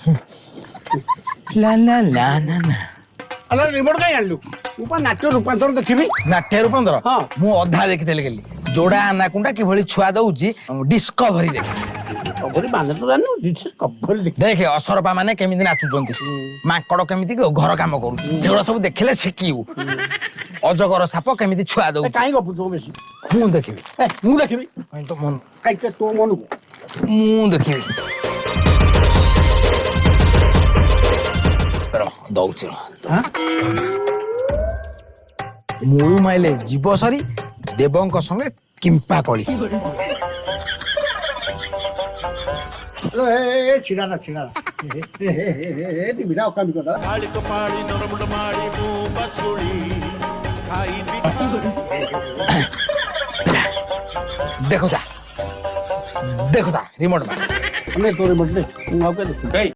ला ला ला ना ना अरे रिमोट कहीं आनलु तू पा नाट्य रूपांतर देखिबी नाट्य रूपांतर हाँ। मु अधा देखिते गेली जोड़ा आनाकुंडा किभଳି छुआ दउची डिस्कवरी देख कबरी बांधे तो जानू डिटेल कबरी देख देखे असरपा माने केमिति नाचुचंती माकड़ केमिति घर काम करू सेगुड़ा सब देखले शिकिउ अजगर साप केमिति छुआ दउ काई गपु तो बेसी मु देखिबि ए मु देखिबी काई तो मन काई के तो मन मु देखिबि रो दउची हां मुळु माइले जीव सरी देवंक संगे किंपा कली ए छिड़ा ना ए ती बिना काम करदा कालिक पाड़ी नरमुड माड़ी मु बसुड़ी खाई देखो जा रिमोट में ने तोरे बटले तू आके देख